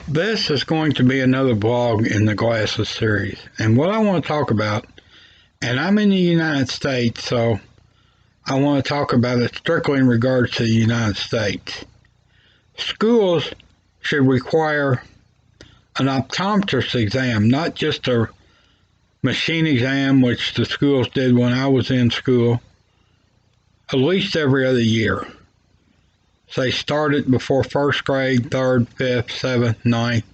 This is going to be another vlog in the glasses series. And what I want to talk about, and I'm in the United States, so I want to talk about it strictly in regards to the United States. Schools should require an optometrist exam, not just a machine exam, which the schools did when I was in school, at least every other year. So they started before first grade, third, fifth, seventh, ninth,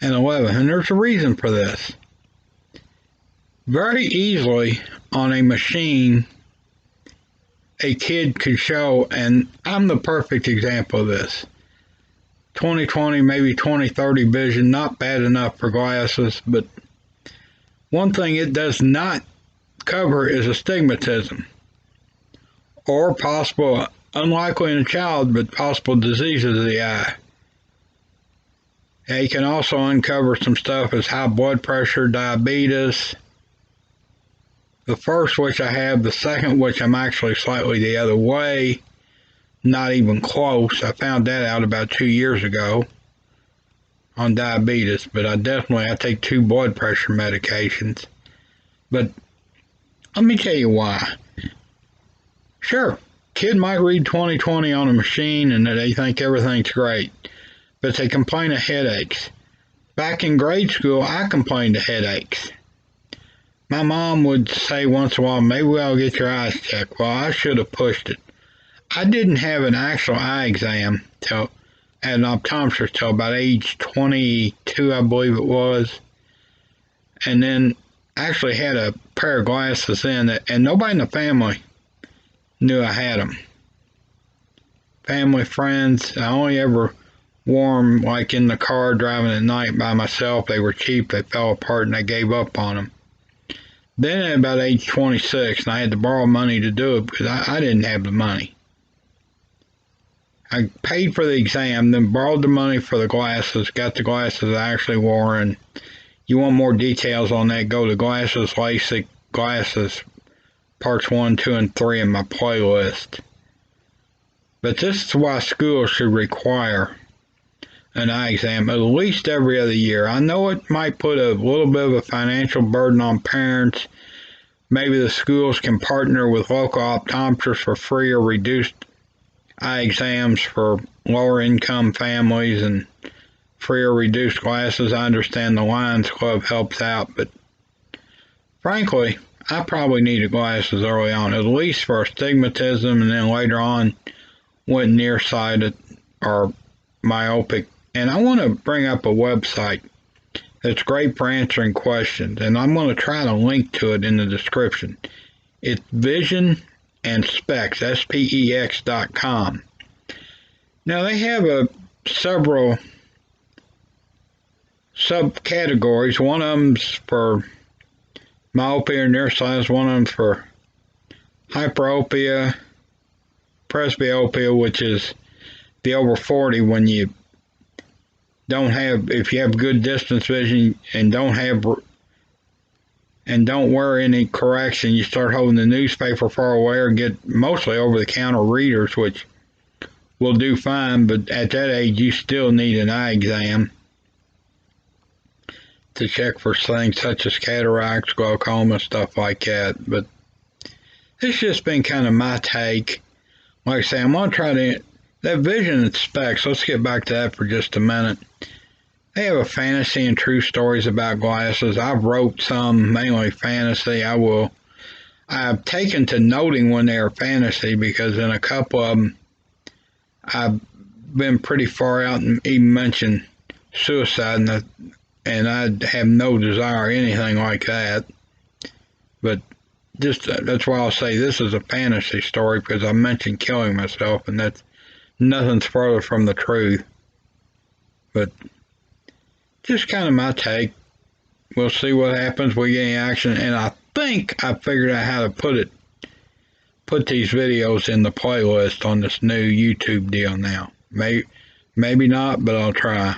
and 11th. And there's a reason for this. Very easily on a machine, a kid could show, and I'm the perfect example of this, 20/20, maybe 20/30 vision, not bad enough for glasses, but one thing it does not cover is astigmatism, or possible, unlikely in a child, but possible diseases of the eye. It can also uncover some stuff as high blood pressure, diabetes. The first, which I have, the second, which I'm actually slightly the other way, not even close. I found that out about 2 years ago on diabetes, but I take 2 blood pressure medications. But let me tell you why. Sure, kid might read 20/20 on a machine and they think everything's great, but they complain of headaches. Back in grade school, I complained of headaches. My mom would say once in a while, maybe I'll get your eyes checked. Well, I should have pushed it. I didn't have an actual eye exam at an optometrist till about age 22, I believe it was. And then actually had a pair of glasses in it, and nobody in the family knew I had them. Family, friends, I only ever wore them like in the car driving at night by myself. They were cheap, they fell apart, and I gave up on them. Then at about age 26, and I had to borrow money to do it because I didn't have the money. I paid for the exam, then borrowed the money for the glasses, got the glasses I actually wore, and you want more details on that, go to Glasses, LASIK, Glasses, parts 1, 2, and 3 in my playlist. But this is why schools should require an eye exam at least every other year. I know it might put a little bit of a financial burden on parents. Maybe the schools can partner with local optometrists for free or reduced eye exams for lower income families and free or reduced glasses. I understand the Lions Club helps out, but frankly, I probably needed glasses early on, at least for astigmatism, and then later on went nearsighted or myopic. And I want to bring up a website that's great for answering questions, and I'm going to try to link to it in the description. It's Vision and Specs, SPEX.com. Now they have several subcategories. One of them's for myopia or nearsighted, one of them's for hyperopia, presbyopia, which is the over 40 when you don't have, if you have good distance vision and don't wear any correction, you start holding the newspaper far away or get mostly over-the-counter readers, which will do fine, but at that age you still need an eye exam to check for things such as cataracts, glaucoma, stuff like that. But it's just been kind of my take. Like I say, I'm going to try to, that Vision and Specs, let's get back to that for just a minute. They have a fantasy and true stories about glasses. I've wrote some, mainly fantasy. I've taken to noting when they are fantasy because in a couple of them, I've been pretty far out and even mentioned suicide, and I have no desire or anything like that. But just that's why I'll say this is a fantasy story, because I mentioned killing myself, and that's nothing's further from the truth. But just kind of my take. We'll see what happens. We get any action, and I think I figured out how to put these videos in the playlist on this new YouTube deal now. Maybe not, but I'll try.